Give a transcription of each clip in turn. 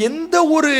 எந்த ஒரு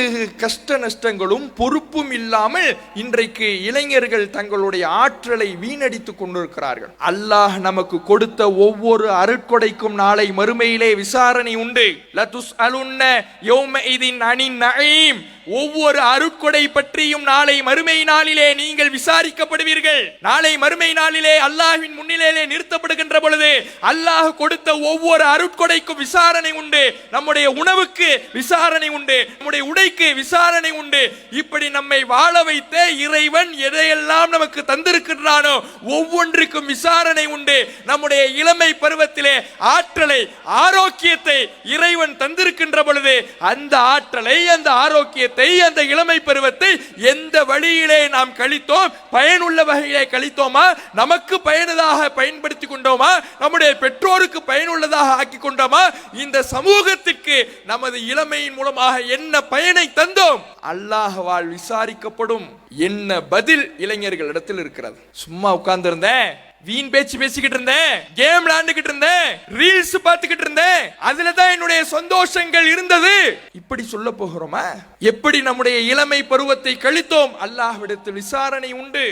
கஷ்ட நஷ்டங்களும் பொறுப்பும் இல்லாமல் இன்றைக்கு இளைஞர்கள் தங்களுடைய ஆற்றலை வீணடித்துக் கொண்டிருக்கிறார்கள். அல்லாஹ் நமக்கு கொடுத்த ஒவ்வொரு அருட்கொடைக்கும் நாளை மறுமையிலே விசாரணை உண்டு. லதுஸ்அலுன்ன யௌமஇதின் அனின் நஈம். ஒவ்வொரு அருட்கொடை பற்றியும் நாளை மறுமை நாளிலே நீங்கள் விசாரிக்கப்படுவீர்கள். நாளை மறுமை நாளிலே அல்லாஹ்வின் முன்னிலையிலே நிறுத்தப்படுகின்ற பொழுது அல்லாஹ் கொடுத்த ஒவ்வொரு அருட்கொடைக்கும் விசாரணை உண்டு. நம்முடைய உணவுக்கு விசாரணை உண்டு, நம்முடைய உடைக்கு விசாரணை உண்டு. இப்படி நம்மை வாழ வைத்த இறைவன் எதையெல்லாம் நமக்கு தந்திருக்கின்றானோ ஒவ்வொன்றுக்கும் விசாரணை உண்டு. நம்முடைய இளமை பருவத்திலே ஆற்றலை, ஆரோக்கியத்தை இறைவன் தந்திருக்கின்ற பொழுது அந்த ஆற்றலை, அந்த ஆரோக்கியத்தை, அந்த இளமை பருவத்தை எந்த வழியிலே நாம் கழித்தோம், பயனுள்ள வகையிலே கழித்தோமா, நமக்கு பயனுள்ளதாக பயன்படுத்தி கொண்டோமா, நம்முடைய பெற்றோருக்கு பயனுள்ளதாக ஆக்கி கொண்டோமா, இந்த சமூகத்திற்கு நமது இளமையின் மூலமாக என்ன பயனை தந்தோம், அல்லாஹ்வால் விசாரிக்கப்படும். என்ன பதில் இளைஞர்கள் இடத்தில் இருக்கிறது? சும்மா உட்கார்ந்து இருந்தேன், வீண் பேச்சு பேசிக்கிட்டு இருந்தேன், கேம் விளையாண்டுகிட்டு இருந்தேன், ரீல்ஸ் பார்த்துக்கிட்டு இருந்தேன், அதுலதான் என்னுடைய சந்தோஷங்கள் இருந்தது, இப்படி சொல்ல போகிறோமா? எப்படி நம்முடைய இளமை பருவத்தை கழித்தோம்? அல்லாஹ்விடத்தில் விசாரணை உண்டு.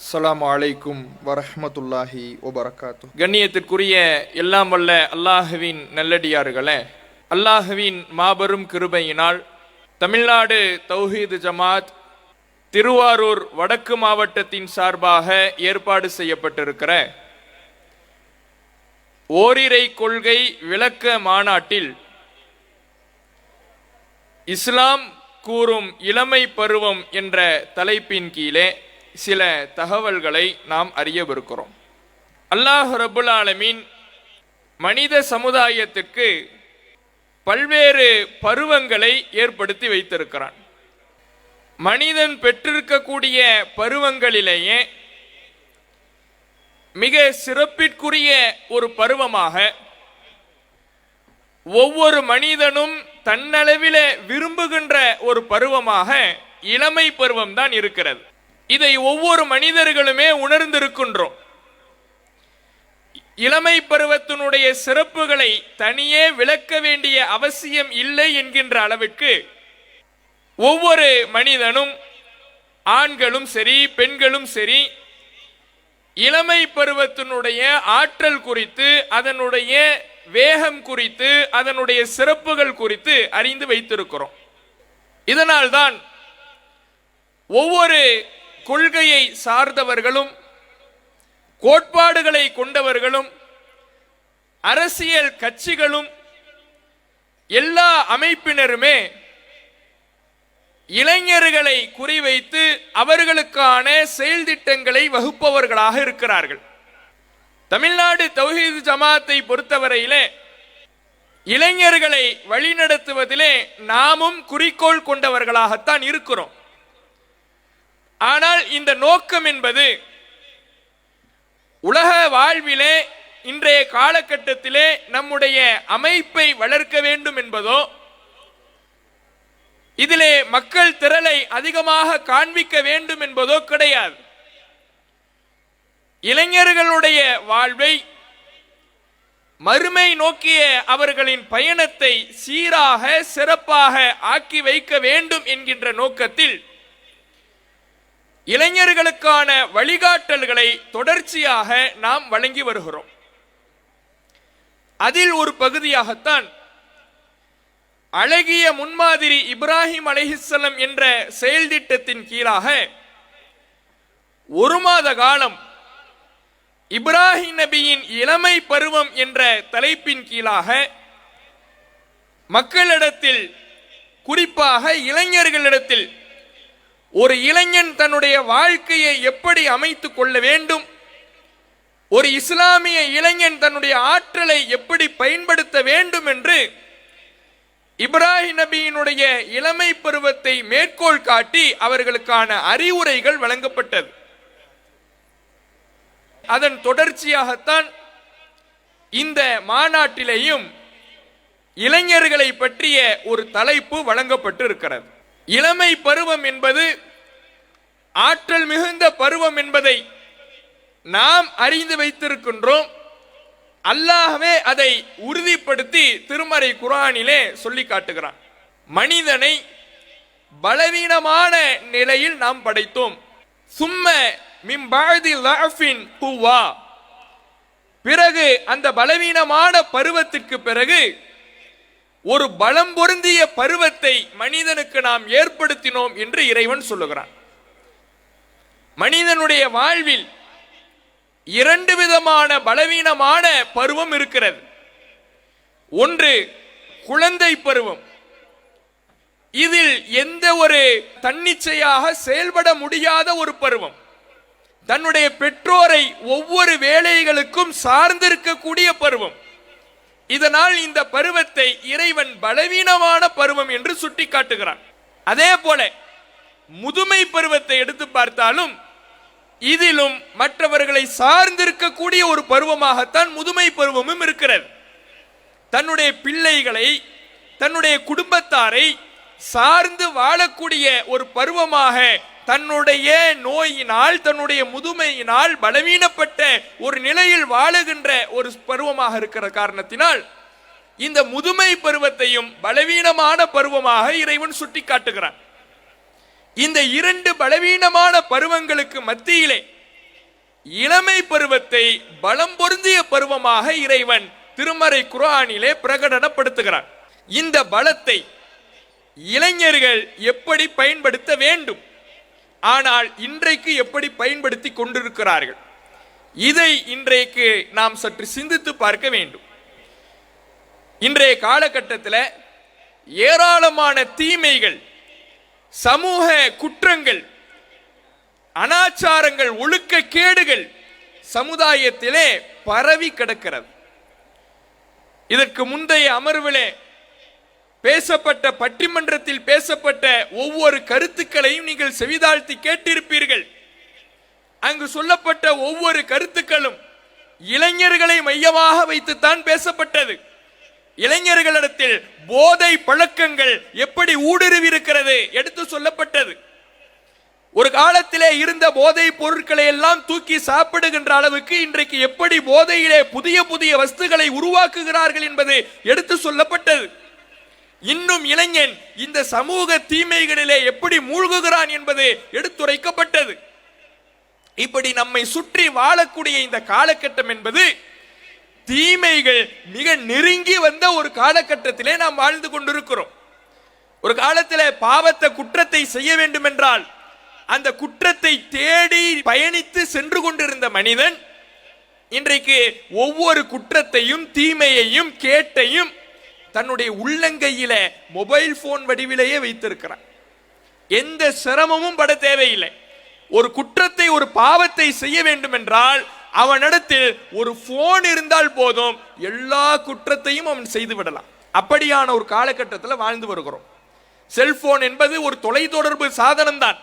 அஸ்ஸலாமு அலைக்கும் வரஹ்மத்துல்லாஹி வபரகாத்துஹு. கண்ணியத்திற்குரிய எல்லாம் வல்ல அல்லாஹ்வின் நல்லடியார்களே, அல்லாஹ்வின் மாபெரும் கிருபையினால் தமிழ்நாடு தௌஹீத் ஜமாத் திருவாரூர் வடக்கு மாவட்டத்தின் சார்பாக ஏற்பாடு செய்யப்பட்டிருக்கிற ஓரிரை கொள்கை விளக்க மாநாட்டில் இஸ்லாம் கூறும் இளமை பருவம் என்ற தலைப்பின் கீழே சில தகவல்களை நாம் அறியவிருக்கிறோம். அல்லாஹ் ரப்புல் ஆலமீன் மனித சமுதாயத்திற்கு பல்வேறு பருவங்களை ஏற்படுத்தி வைத்திருக்கிறான். மனிதன் பெற்றிருக்கக்கூடிய பருவங்களிலேயே மிக சிறப்பிற்குரிய ஒரு பருவமாக ஒவ்வொரு மனிதனும் தன்னளவிலே விரும்புகின்ற ஒரு பருவமாக இளமை பருவம் தான் இருக்கிறது. இதை ஒவ்வொரு மனிதர்களுமே உணர்ந்திருக்கின்றோம். இளமை பருவத்தினுடைய சிறப்புகளை தனியே விளக்க வேண்டிய அவசியம் இல்லை என்கின்ற அளவிற்கு ஒவ்வொரு மனிதனும், ஆண்களும் சரி பெண்களும் சரி, இளமை பருவத்தினுடைய ஆற்றல் குறித்து, அதனுடைய வேகம் குறித்து, அதனுடைய சிறப்புகள் குறித்து அறிந்து வைத்திருக்கிறோம். இதனால்தான் ஒவ்வொரு கொள்கையை சார்ந்தவர்களும், கோட்பாடுகளை கொண்டவர்களும், அரசியல் கட்சிகளும், எல்லா அமைப்பினருமே இளைஞர்களை குறிவைத்து அவர்களுக்கான செயல் திட்டங்களை வகுப்பவர்களாக இருக்கிறார்கள். தமிழ்நாடு தௌஹீத் ஜமாத்தை பொறுத்தவரையிலே இளைஞர்களை வழிநடத்துவதிலே நாமும் குறிக்கோள் கொண்டவர்களாகத்தான் இருக்கிறோம். ஆனால் இந்த நோக்கம் என்பது உலக வாழ்விலே இன்றைய காலகட்டத்திலே நம்முடைய அமைப்பை வளர்க்க வேண்டும் என்பதோ, இதிலே மக்கள் திரளை அதிகமாக காண்பிக்க வேண்டும் என்பதோ கிடையாது. இளைஞர்களுடைய வாழ்வை, மறுமை நோக்கிய அவர்களின் பயணத்தை சீராக சிறப்பாக ஆக்கி வைக்க வேண்டும் என்கின்ற நோக்கத்தில் இளைஞர்களுக்கான வழிகாட்டல்களை தொடர்ச்சியாக நாம் வழங்கி வருகிறோம். அதில் ஒரு பகுதியாகத்தான் அழகிய முன்மாதிரி இப்ராஹிம் அலைஹிஸ்ஸலாம் என்ற செயல் திட்டத்தின் கீழாக ஒரு மாத காலம் இப்ராஹிம் நபியின் இளமை பருவம் என்ற தலைப்பின் கீழாக மக்களிடத்தில், குறிப்பாக இளைஞர்களிடத்தில், ஒரு இளைஞன் தன்னுடைய வாழ்க்கையை எப்படி அமைத்துக் கொள்ள வேண்டும், ஒரு இஸ்லாமிய இளைஞன் தன்னுடைய ஆற்றலை எப்படி பயன்படுத்த வேண்டும் என்று இப்ராஹிம் நபியினுடைய இளமை பருவத்தை மேற்கோள் காட்டி அவர்களுக்கான அறிவுரைகள் வழங்கப்பட்டது. அதன் தொடர்ச்சியாகத்தான் இந்த மாநாட்டிலேயும் இளைஞர்களை பற்றிய ஒரு தலைப்பு வழங்கப்பட்டு இருக்கிறது. இளமை பருவம் என்பது ஆற்றல் மிகுந்த பருவம் என்பதை நாம் அறிந்து வைத்திருக்கின்றோம். அல்லாஹ்வே அதை உறுதிப்படுத்தி திருமறை குர்ஆனிலே சொல்லி காட்டுகிறான். மனிதனை பலவீனமான நிலையில் நாம் படைத்தோம். சும்ம மின் பஅதி லஅஃபின் குவா, பிறகு அந்த பலவீனமான பருவத்திற்கு பிறகு ஒரு பலம் பொருந்திய பருவத்தை மனிதனுக்கு நாம் ஏற்படுத்தினோம் என்று இறைவன் சொல்லுகிறான். மனிதனுடைய வாழ்வில் இரண்டு விதமான பலவீனமான பருவம் இருக்கிறது. ஒன்று குழந்தை பருவம். இதில் எந்த ஒரு தன்னிச்சையாக செயல்பட முடியாத ஒரு பருவம். தன்னுடைய பெற்றோரை ஒவ்வொரு வேலைகளுக்கும் சார்ந்திருக்கக்கூடிய பருவம். இதனால் இந்த பருவத்தை இறைவன் பலவீனமான பருவம் என்று சுட்டி காட்டுகிறான். அதே போல முதுமை பருவத்தை எடுத்து பார்த்தாலும் இதிலும் மற்றவர்களை சார்ந்திருக்கக்கூடிய ஒரு பருவமாகத்தான் முதுமை பருவமும் இருக்கிறது. தன்னுடைய பிள்ளைகளை, தன்னுடைய குடும்பத்தாரை சார்ந்து வாழக்கூடிய ஒரு பருவமாக தன்னுடைய நோயினால், தன்னுடைய முதுமையினால் பலவீனப்பட்ட ஒரு நிலையில் வாழுகின்ற ஒரு பருவமாக இருக்கிற காரணத்தினால் இந்த முதுமை பருவத்தையும் பலவீனமான பருவமாக இறைவன் சுட்டி காட்டுகிறான். இந்த இரண்டு பலவீனமான பருவங்களுக்கு மத்தியிலே இளமை பருவத்தை பலம் பொருந்திய பருவமாக இறைவன் திருமறை குர்ஆனிலே பிரகடனப்படுத்துகிறான். இந்த பலத்தை இளைஞர்கள் எப்படி பயன்படுத்த வேண்டும், ஆனால் இன்றைக்கு எப்படி பயன்படுத்தி கொண்டிருக்கிறார்கள், இதை இன்றைக்கு நாம் சற்று சிந்தித்து பார்க்க வேண்டும். இன்றைய காலகட்டத்தில் ஏராளமான தீமைகள், சமூக குற்றங்கள், அனாச்சாரங்கள், ஒழுக்கக்கேடுகள் சமுதாயத்திலே பரவி கிடக்கிறது. இதற்கு முந்தைய அமர்விலே பேசப்பட்ட, பட்டிமன்றத்தில் பேசப்பட்ட ஒவ்வொரு கருத்துக்களையும் நீங்கள் செவிதாழ்த்தி கேட்டிருப்பீர்கள். அங்கு சொல்லப்பட்ட ஒவ்வொரு கருத்துக்களும் இளைஞர்களை மையமாக வைத்துத்தான் பேசப்பட்டது. இளைஞர்களிடத்தில் போதை பழக்கங்கள் எப்படி ஊடுருவி இருக்கிறது எடுத்து சொல்லப்பட்டது. ஒரு காலத்திலே இருந்த போதை பொருட்களை எல்லாம் தூக்கி சாப்பிடுகின்ற அளவுக்கு இன்றைக்கு எப்படி போதையிலே புதிய புதிய வஸ்துகளை உருவாக்குகிறார்கள் என்பது எடுத்து சொல்லப்பட்டது. இன்னும் இளைஞன் இந்த சமூக தீமைகளிலே எப்படி மூழ்குகிறான் என்பது எடுத்துரைக்கப்பட்டது. இப்படி நம்மை சுற்றி வாழக்கூடிய இந்த காலகட்டம் என்பது தீமைகள் மிக நெருங்கி வந்த ஒரு காலகட்டத்திலே நாம் வாழ்ந்து கொண்டிருக்கிறோம். ஒரு காலத்திலே பாவத்தை, குற்றத்தை செய்ய வேண்டும் என்றால் அந்த குற்றத்தை தேடி பயணித்து சென்று கொண்டிருந்த மனிதன் இன்றைக்கு ஒவ்வொரு குற்றத்தையும், தீமையையும், கேட்டையும் தன்னுடைய உள்ளங்கையில மொபைல் போன் வடிவிலேயே வைத்திருக்கிறான். எந்த சிரமமும் பட தேவையில்லை. ஒரு குற்றத்தை, ஒரு பாவத்தை செய்ய வேண்டும் என்றால் அவனிடத்தில் ஒரு போன் இருந்தால் போதும், எல்லா குற்றத்தையும் அவன் செய்து விடலாம். அப்படியான ஒரு காலகட்டத்தில் வாழ்ந்து வருகிறோம். செல்போன் என்பது ஒரு தொலைத்தொடர்பு சாதனம் தான்.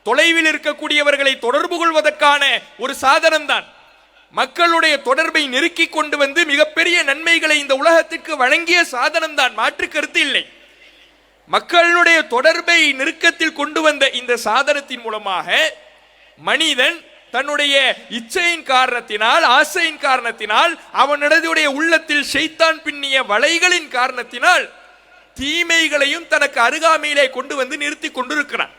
தொலைவில் இருக்கக்கூடியவர்களை தொடர்பு கொள்வதற்கான ஒரு சாதனம் தான். மக்களுடைய தொடர்பை நெருக்கி கொண்டு வந்து மிகப்பெரிய நன்மைகளை இந்த உலகத்திற்கு வழங்கிய சாதனம் தான், மாற்று கருத்து இல்லை. மக்களுடைய தொடர்பை நெருக்கத்தில் கொண்டு வந்த இந்த சாதனத்தின் மூலமாக மனிதன் தன்னுடைய இச்சையின் காரணத்தினால், ஆசையின் காரணத்தினால், அவனுடைய உள்ளத்தில் ஷைத்தான் பின்னிய வலைகளின் காரணத்தினால் தீமைகளையும் தனக்கு அருகாமையிலே கொண்டு வந்து நிறுத்தி கொண்டிருக்கிறான்.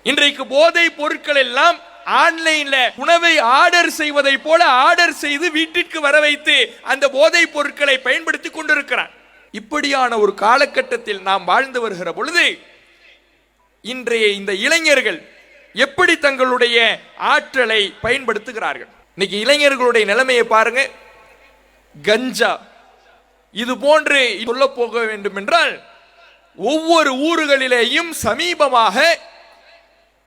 இன்றைக்கு போதை பொருட்கள் எல்லாம் ஆன்லைன்ல உணவை ஆர்டர் செய்வதை போல ஆர்டர் செய்து வீட்டிற்கு வர வைத்து அந்த போதை பொருட்களை பயன்படுத்தி கொண்டிருக்கிறான். இப்படியான ஒரு காலகட்டத்தில் நாம் வாழ்ந்து வருகிற பொழுது இன்றைய இந்த இளைஞர்கள் எப்படி தங்களுடைய ஆற்றலை பயன்படுத்துகிறார்கள்? இன்னைக்கு இளைஞர்களுடைய நிலைமையை பாருங்க. கஞ்சா, இது போன்று சொல்ல போக வேண்டும் என்றால் ஒவ்வொரு ஊர்களிலேயும் சமீபமாக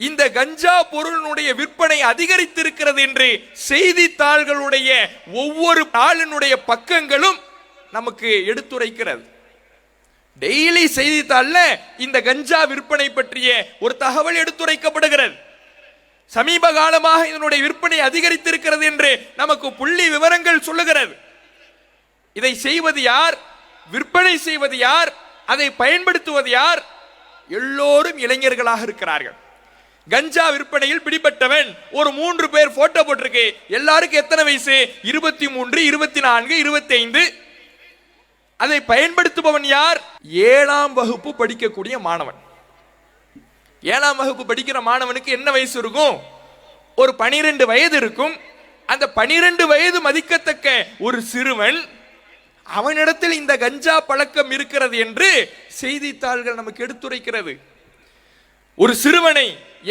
இந்த கஞ்சா பொருளினுடைய விற்பனை அதிகரித்திருக்கிறது என்று செய்தித்தாள்களுடைய ஒவ்வொரு நாளினுடைய பக்கங்களும் நமக்கு எடுத்துரைக்கிறது. டெய்லி செய்தித்தாள்ல இந்த கஞ்சா விற்பனை பற்றிய ஒரு தகவல் எடுத்துரைக்கப்படுகிறது. சமீப காலமாக இதனுடைய விற்பனை அதிகரித்திருக்கிறது என்று நமக்கு புள்ளி விவரங்கள் சொல்லுகிறது. இதை செய்வது யார்? விற்பனை செய்வது யார்? அதை பயன்படுத்துவது யார்? எல்லோரும் இளைஞர்களாக இருக்கிறார்கள். கஞ்சா விற்பனையில் பிடிபட்டவன் ஒரு 3 பேர் போட்டோ போட்டிருக்கு. எல்லாருக்கும் எத்தனை வயசு? 23, 24, 25. அதை பயன்படுத்துபவன் யார்? 7ஆம் வகுப்பு படிக்கக்கூடிய மாணவன். 7ஆம் வகுப்பு படிக்கிற மாணவனுக்கு என்ன வயசு இருக்கும்? ஒரு 12 வயது இருக்கும். அந்த 12 வயது மதிக்கத்தக்க ஒரு சிறுவன், அவனிடத்தில் இந்த கஞ்சா பழக்கம் இருக்கிறது என்று செய்தித்தாள்கள் நமக்கு எடுத்துரைக்கிறது. ஒரு சிறுவனை,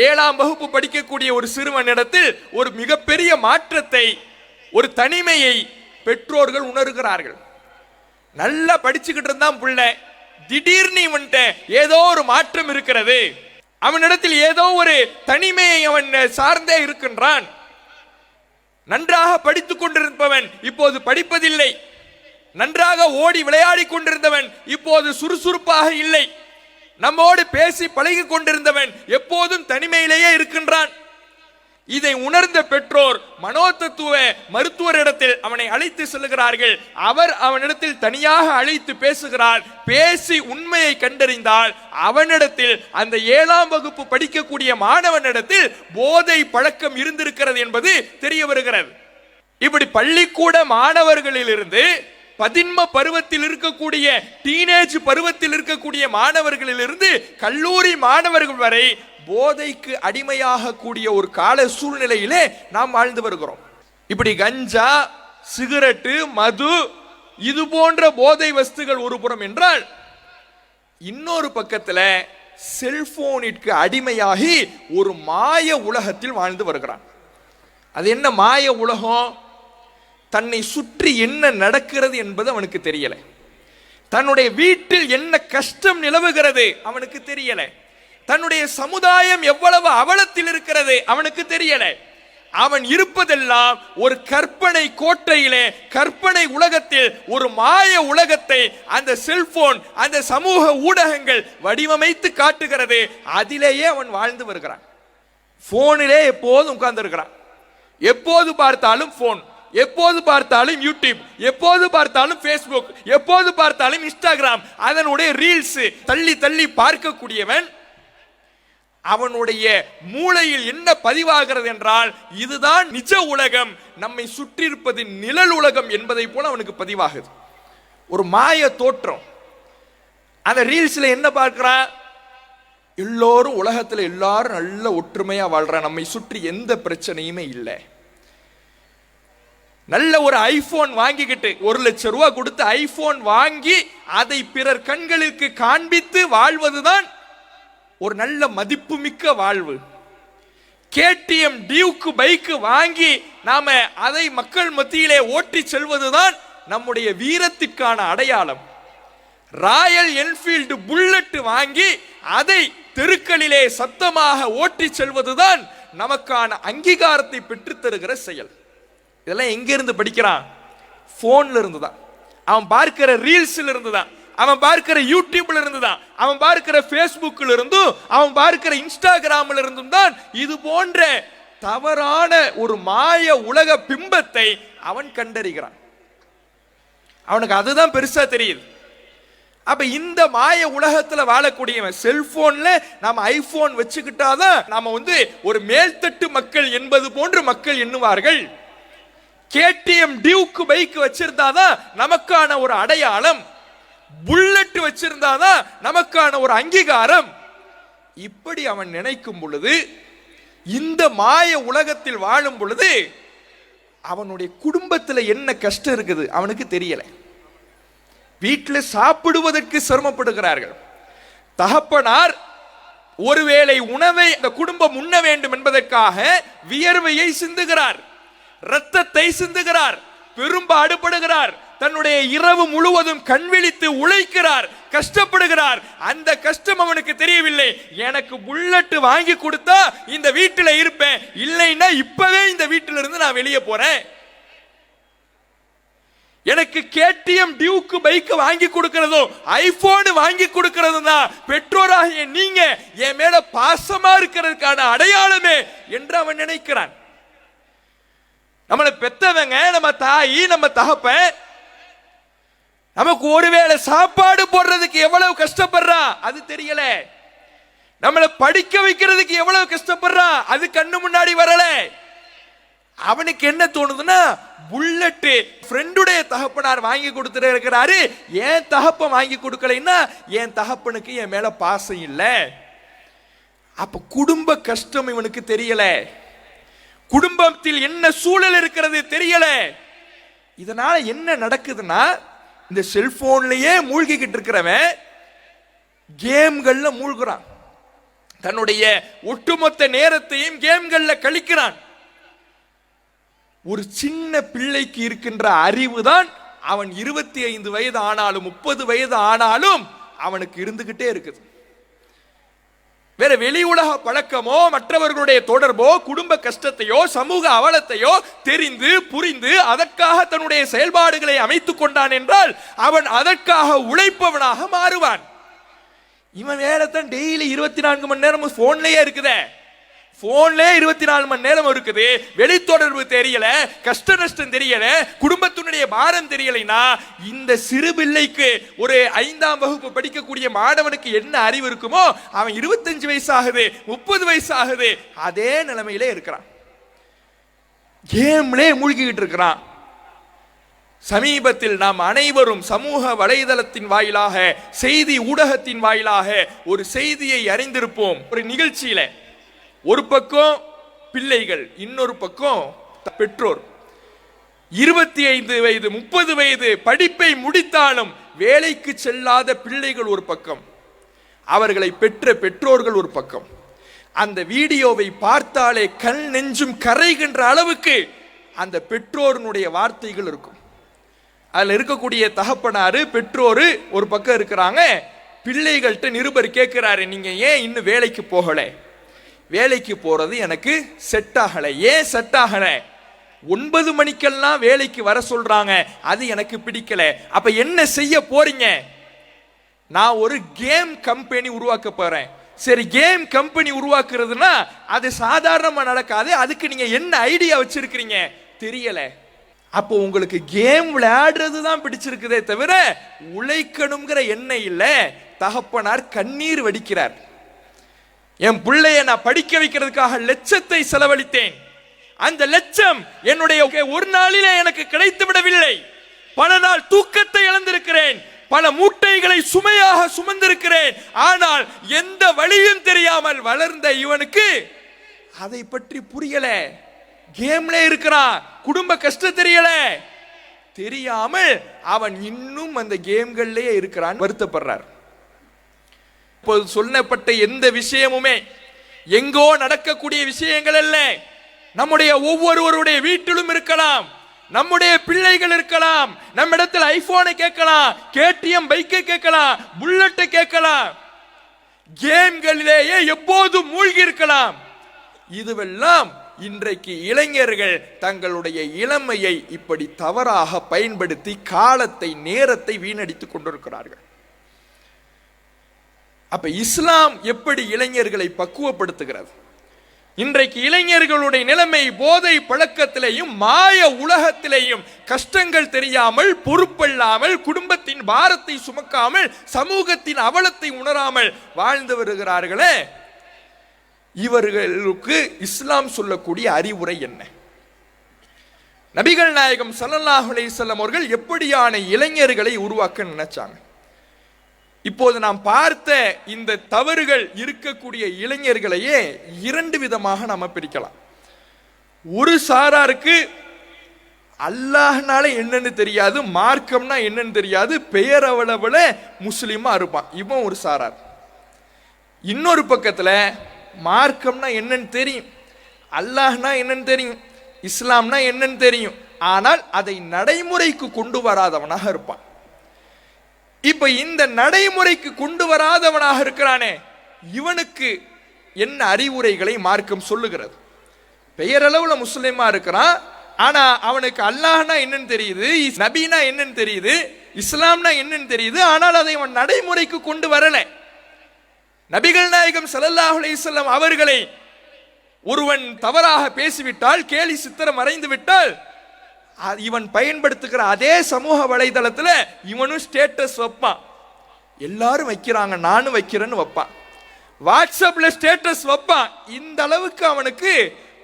7ஆம் வகுப்பு படிக்கக்கூடிய ஒரு சிறுவனிடத்தில் ஒரு மிகப்பெரிய மாற்றத்தை, ஒரு தனிமையை பெற்றோர்கள் உணர்கிறார்கள். நல்லா படிச்சுக்கிட்டு இருந்தான் புள்ள, திடீர்னு இவன்ட்ட ஏதோ ஒரு மாற்றம் இருக்கிறது, அவனிடத்தில் ஏதோ ஒரு தனிமையை அவன் சார்ந்தே இருக்கின்றான். நன்றாக படித்துக் கொண்டிருப்பவன் இப்போது படிப்பதில்லை, நன்றாக ஓடி விளையாடி கொண்டிருந்தவன் இப்போது சுறுசுறுப்பாக இல்லை, நம்மோடு பேசி பழகி கொண்டிருந்தவன் எப்போதும் தனிமையிலேயே இருக்கின்றான். இதை உணர்ந்த பெற்றோர் மனோதத்துவ மருத்துவரிடத்தில் அவனை அழைத்து செல்கிறார்கள். அவர் அவனிடத்தில் தனியாக அழைத்து பேசுகிறார். பேசி உண்மையை கண்டறிந்தால் அவனிடத்தில், அந்த 7ஆம் வகுப்பு படிக்கக்கூடிய மாணவனிடத்தில் போதை பழக்கம் இருந்திருக்கிறது என்பது தெரிய வருகிறது. இப்படி பள்ளிக்கூட மாணவர்களிலிருந்து பதின்ம பருவத்தில் இருக்கக்கூடிய, டீனேஜ் பருவத்தில் இருக்கக்கூடிய மாணவர்களிலிருந்து கல்லூரி மாணவர்கள் வரை போதைக்கு அடிமையாக கூடிய ஒரு கால சூழ்நிலையிலே நாம் வாழ்ந்து வருகிறோம். இப்படி கஞ்சா, சிகரெட்டு, மது, இது போன்ற போதை வஸ்துகள் ஒரு புறம் என்றால், இன்னொரு பக்கத்தில் செல்போனிற்கு அடிமையாகி ஒரு மாய உலகத்தில் வாழ்ந்து வருகிறான். அது என்ன மாய உலகம்? தன்னை சுற்றி என்ன நடக்கிறது என்பது அவனுக்கு தெரியல. தன்னுடைய வீட்டில் என்ன கஷ்டம் நிலவுகிறது அவனுக்கு தெரியல. தன்னுடைய சமுதாயம் எவ்வளவு அவலத்தில் இருக்கிறது அவனுக்கு தெரியல. அவன் இருப்பதெல்லாம் ஒரு கற்பனை கோட்டையிலே, கற்பனை உலகத்தில், ஒரு மாய உலகத்தை அந்த செல்போன், அந்த சமூக ஊடகங்கள் வடிவமைத்து காட்டுகிறது. அதிலேயே அவன் வாழ்ந்து வருகிறான். போனிலே எப்போதும் உட்கார்ந்து இருக்கிறான். எப்போது பார்த்தாலும் போன், எப்போது பார்த்தாலும் யூடியூப், எப்போது பார்த்தாலும் ஃபேஸ்புக், எப்போது பார்த்தாலும் இன்ஸ்டாகிராம், அதனுடைய ரீல்ஸ் தள்ளி தள்ளி பார்க்கக்கூடியவன், அவனுடைய மூளையில் என்ன பதிவாகிறது என்றால், இதுதான் நிஜ உலகம், நம்மை சுற்றி இருப்பது நிழல் உலகம் என்பதை போல அவனுக்கு பதிவாகுது. ஒரு மாய தோற்றம். அந்த ரீல்ஸ்ல என்ன பார்க்கிறான்? எல்லோரும் உலகத்தில் எல்லாரும் நல்ல ஒற்றுமையா வாழ்றான், நம்மை சுற்றி எந்த பிரச்சனையுமே இல்லை. நல்ல ஒரு ஐபோன் வாங்கிக்கிட்டு, 1 லட்சம் ரூபாய் கொடுத்து ஐபோன் வாங்கி அதை பிறர் கண்களுக்கு காண்பித்து வாழ்வதுதான் ஒரு நல்ல மதிப்புமிக்க வாழ்வு. கேடிஎம் டியூக் பைக் வாங்கி நாம அதை மக்கள் மத்தியிலே ஓட்டி செல்வதுதான் நம்முடைய வீரத்திற்கான அடையாளம். ராயல் என்ஃபீல்டு புல்லட் வாங்கி அதை தெருக்களிலே சத்தமாக ஓட்டி செல்வதுதான் நமக்கான அங்கீகாரத்தை பெற்றுத் தருகிற செயல். இதெல்லாம் எங்கிருந்து படிக்கிறான்? போன்ல இருந்து தான். அவன் பார்க்கிற ரீல்ஸ்ல இருந்து தான், அவன் பார்க்கிற யூடியூப்ல இருந்து தான், அவன் பார்க்கிற ஃபேஸ்புக்ல இருந்தும், அவன் பார்க்கிற இன்ஸ்டாகிராம்ல இருந்தும் தான் இது போன்ற தவறான ஒரு மாய உலக பிம்பத்தை அவன் கண்டறிகிறான். அவனுக்கு அதுதான் பெருசா தெரியுது. அப்ப இந்த மாய உலகத்துல வாழக்கூடியவன், செல்போன்ல நாம ஐபோன் வச்சுக்கிட்டாதான் நாம ஒரு மேல்தட்டு மக்கள் என்பது போன்று மக்கள் எண்ணுவார்கள். கேடிஎம் டியூக் பைக் வச்சிருந்தாதான் நமக்கான ஒரு அடையாளம், புல்லட் வச்சிருந்தாதான் நமக்கான ஒரு அங்கீகாரம். இப்படி அவன் நினைக்கும் பொழுது, இந்த மாய உலகத்தில் வாழும் பொழுது, அவனுடைய குடும்பத்தில் என்ன கஷ்டம் இருக்குது அவனுக்கு தெரியல. வீட்டில் சாப்பிடுவதற்கு சிரமப்படுகிறார்கள். தகப்பனார் ஒருவேளை உணவை அந்த குடும்பம் உண்ண வேண்டும் என்பதற்காக வியர்வையை சிந்துகிறார், இரத்தத்தை சிந்துகிறார், பெரும்பாடுபடுகிறார், தன்னுடைய இரவு முழுவதும் கண்விழித்து உழைக்கிறார், கஷ்டப்படுகிறார். அந்த கஷ்டம் அவனுக்கு தெரியவில்லை. எனக்கு புல்லட் வாங்கி கொடுத்தா இந்த வீட்டில் இருப்பேன், இல்லைன்னா இப்பவே இந்த வீட்டில இருந்து நான் வெளியே போறேன். எனக்கு கேடிஎம் டியூக் பைக் வாங்கி கொடுக்கிறதும் ஐபோன் வாங்கி கொடுக்கிறதும் தான் பெற்றோராகிய நீங்க என் மேல பாசமா இருக்கிறதுக்கான அடையாளமே என்று அவன் நினைக்கிறான். நம்மளை பெத்தவங்க, நம்ம தாயி, நம்ம தகப்பன், நமக்கு ஒருவேளை சாப்பாடு போடுறதுக்கு எவ்வளவு கஷ்டப்படுறா அது தெரியல. நம்மளை படிக்க வைக்கிறதுக்கு எவ்வளவு கஷ்டப்படுறா அது கண்ணு முன்னாடி வரல. அவனுக்கு என்ன தோணுதுன்னா, புல்லட் ஃப்ரெண்டுடைய தகப்பனார் வாங்கி கொடுத்துட்டு இருக்கிறாரு, என் தகப்பன் வாங்கி கொடுக்கலைன்னா என் தகப்பனுக்கு என் மேல பாசம் இல்லை. அப்ப குடும்ப கஷ்டம் இவனுக்கு தெரியல, குடும்பத்தில் என்ன சூழல் இருக்கிறது தெரியல. இதனால என்ன நடக்குதுன்னா, இந்த செல்போன்லயே மூழ்கிக்கிட்டு இருக்கிறவன் கேம்கள்ல மூழ்கிறான், தன்னுடைய ஒட்டுமொத்த நேரத்தையும் கேம்கள்ல கழிக்கிறான். ஒரு சின்ன பிள்ளைக்கு இருக்கின்ற அறிவு தான் அவன் 25 வயது ஆனாலும் 30 வயது ஆனாலும் அவனுக்கு இருந்துகிட்டே இருக்குது. வேற வெளி உலக பழக்கமோ மற்றவர்களுடைய தொடர்போ குடும்ப கஷ்டத்தையோ சமூக அவலத்தையோ தெரிந்து புரிந்து அதற்காக தன்னுடைய செயல்பாடுகளை அமைத்துக் கொண்டான் என்றால் அவன் அதற்காக உழைப்பவனாக மாறுவான். இவன் வேலைத்தான் டெய்லி 24 மணி நேரம் போன்லயே இருக்குதே, போன்லயே 24 மணி நேரம் இருக்குது, வெளித்தொடர்பு தெரியல, கஷ்ட நஷ்டம் தெரியல, குடும்பத்தினுடைய பாரம் தெரியலைன்னா இந்த சிறு பிள்ளைக்கு ஒரு 5ஆம் வகுப்பு படிக்கக்கூடிய மாணவனுக்கு என்ன அறிவு இருக்குமோ அவன் 25 வயசு ஆகுது 30 வயசு ஆகுது அதே நிலைமையிலே இருக்கிறான், கேம்லே மூழ்கிக்கிட்டு இருக்கிறான். சமீபத்தில் நாம் அனைவரும் சமூக வலைதளத்தின் வாயிலாக செய்தி ஊடகத்தின் வாயிலாக ஒரு செய்தியை அறிந்திருப்போம். ஒரு நிகழ்ச்சியில ஒரு பக்கம் பிள்ளைகள், இன்னொரு பக்கம் பெற்றோர். 25 வயது 30 வயது படிப்பை முடித்தாலும் வேலைக்கு செல்லாத பிள்ளைகள் ஒரு பக்கம், அவர்களை பெற்ற பெற்றோர்கள் ஒரு பக்கம். அந்த வீடியோவை பார்த்தாலே கண் நெஞ்சும் கரைகின்ற அளவுக்கு அந்த பெற்றோருடைய வார்த்தைகள் இருக்கும். அதுல இருக்கக்கூடிய தகப்பனாரு பெற்றோரு ஒரு பக்கம் இருக்கிறாங்க, பிள்ளைகள்கிட்ட நிருபர் கேட்கிறாரு, நீங்க ஏன் இன்னும் வேலைக்கு போகல? வேலைக்கு போறது எனக்கு செட் ஆகல. ஏன் செட் ஆகல? 9 மணிக்கெல்லாம் வேலைக்கு வர சொல்றாங்க, அது எனக்கு பிடிக்கல. அப்ப என்ன செய்ய போறீங்க? நான் ஒரு கேம் கம்பெனி உருவாக்க போறேன். சரி, கேம் கம்பெனி உருவாக்குறதுன்னா அது சாதாரணமா நடக்காது, அதுக்கு நீங்க என்ன ஐடியா வச்சிருக்கீங்க தெரியல. அப்போ உங்களுக்கு கேம் விளையாடுறது தான் பிடிச்சிருக்குதே தவிர உழைக்கணுங்கிற எண்ணம் இல்ல. தகப்பனார் கண்ணீர் வடிக்கிறார். என் பிள்ளைய நான் படிக்க வைக்கிறதுக்காக லட்சத்தை செலவழித்தேன், அந்த லட்சம் என்னுடைய ஒரு நாளிலே எனக்கு கிடைத்து விடவில்லை. பல நாள் தூக்கத்தை இழந்திருக்கிறேன், பல மூட்டைகளை சுமையாக சுமந்திருக்கிறேன். ஆனால் எந்த வழியும் தெரியாமல் வளர்ந்த இவனுக்கு அதை பற்றி புரியல. கேம்ல இருக்கிறான், குடும்ப கஷ்டம் தெரியல, தெரியாமல் அவன் இன்னும் அந்த கேம்கள்லயே இருக்கிறான், வருத்தப்படுறார். இப்போது சொல்லப்பட்ட எந்த விஷயமுமே எங்கோ நடக்கக்கூடிய விஷயங்கள் அல்ல, நம்முடைய ஒவ்வொருவருடைய வீட்டிலும் இருக்கலாம், நம்முடைய பிள்ளைகள் இருக்கலாம், நம்ம இடத்தில் ஐபோனை கேட்கலாம், கேடிஎம் பைக்கை கேட்கலாம், புல்லட்டை கேட்கலாம், கேம்களிலேயே எப்போதும் மூழ்கி இருக்கலாம். இதுவெல்லாம் இன்றைக்கு இளைஞர்கள் தங்களுடைய இளமையை இப்படி தவறாக பயன்படுத்தி காலத்தை நேரத்தை வீணடித்துக் கொண்டிருக்கிறார்கள். அப்ப இஸ்லாம் எப்படி இளைஞர்களை பக்குவப்படுத்துகிறது? இன்றைக்கு இளைஞர்களுடைய நிலைமை போதை பழக்கத்திலேயும் மாய உலகத்திலேயும் கஷ்டங்கள் தெரியாமல், பொறுப்பில்லாமல், குடும்பத்தின் பாரத்தை சுமக்காமல், சமூகத்தின் அவலத்தை உணராமல் வாழ்ந்து வருகிறார்களே, இவர்களுக்கு இஸ்லாம் சொல்லக்கூடிய அறிவுரை என்ன? நபிகள் நாயகம் ஸல்லல்லாஹு அலைஹி வஸல்லம் அவர்கள் எப்படியான இளைஞர்களை உருவாக்க நினைச்சாங்க? இப்போது நாம் பார்த்த இந்த தவறுகள் இருக்கக்கூடிய இளைஞர்களையே 2 விதமாக நாம பிரிக்கலாம். ஒரு சாராருக்கு அல்லாஹ்னால என்னன்னு தெரியாது, மார்க்கம்னா என்னன்னு தெரியாது, பெயரளவுல முஸ்லிமா இருப்பான், இவன் ஒரு சாரார். இன்னொரு பக்கத்துல மார்க்கம்னா என்னன்னு தெரியும், அல்லாஹ்னா என்னன்னு தெரியும், இஸ்லாம்னா என்னன்னு தெரியும், ஆனால் அதை நடைமுறைக்கு கொண்டு வராதவனாக இருப்பான். இப்ப இந்த நடைமுறைக்கு கொண்டு வராதவனாக இருக்கிறானே, இவனுக்கு என்ன அறிவுரைகளை மார்க்கம் சொல்லுகிறது? பெயரளவுல முஸ்லிமா இருக்கிறான், ஆனா அவனுக்கு அல்லாஹ்னா என்னன்னு தெரியுது, நபினா என்னன்னு தெரியுது, இஸ்லாம்னா என்னன்னு தெரியுது, ஆனால் அதை அவன் நடைமுறைக்கு கொண்டு வரல. நபிகள் நாயகம் ஸல்லல்லாஹு அலைஹி வஸல்லம் அவர்களை ஒருவன் தவறாக பேசிவிட்டால், கேலி சித்திரம் மறைந்து விட்டால், இவன் பயன்படுத்துகிற அதே சமூக வலைதளத்துல இவனும் ஸ்டேட்டஸ் வைப்பான். எல்லாரும் வைக்கிறாங்க, நானும் வைக்கிறேன்னு வைப்பான். வாட்ஸ்அப்ல ஸ்டேட்டஸ் வைப்பான். இந்த அளவுக்கு அவனுக்கு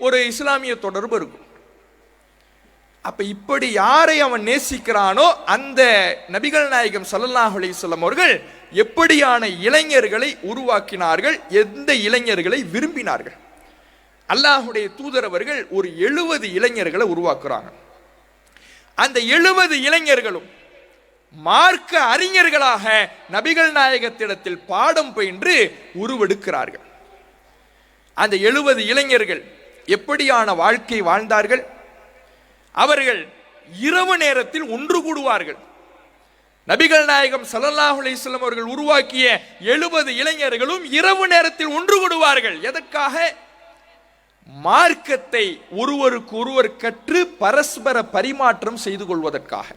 ஒரு இஸ்லாமிய தொடர்பு இருக்கும். அப்ப இப்படி யாரை அவன் நேசிக்கிறானோ அந்த நபிகள் நாயகம் ஸல்லல்லாஹு அலைஹி வஸல்லம் அவர்கள் எப்படியான இளைஞர்களை உருவாக்கினார்கள், எந்த இளைஞர்களை விரும்பினார்கள். அல்லாஹுடைய தூதர் அவர்கள் ஒரு 70 இளைஞர்களை உருவாக்குறாங்க. அந்த 70 இளைஞர்களும் மார்க்க அறிஞர்களாக நபிகள் நாயகத்திடத்தில் பாடம் பயின்று உருவெடுக்கிறார்கள். அந்த 70 இளைஞர்கள் எப்படியான வாழ்க்கை வாழ்ந்தார்கள்? அவர்கள் இரவு நேரத்தில் ஒன்று கூடுவார்கள். நபிகள் நாயகம் ஸல்லல்லாஹு அலைஹி வஸல்லம் அவர்கள் உருவாக்கிய 70 இளைஞர்களும் இரவு நேரத்தில் ஒன்று கூடுவார்கள். எதற்காக? மார்க்கத்தை ஒருவருக்கு ஒருவர் கற்று பரஸ்பர பரிமாற்றம் செய்து கொள்வதற்காக,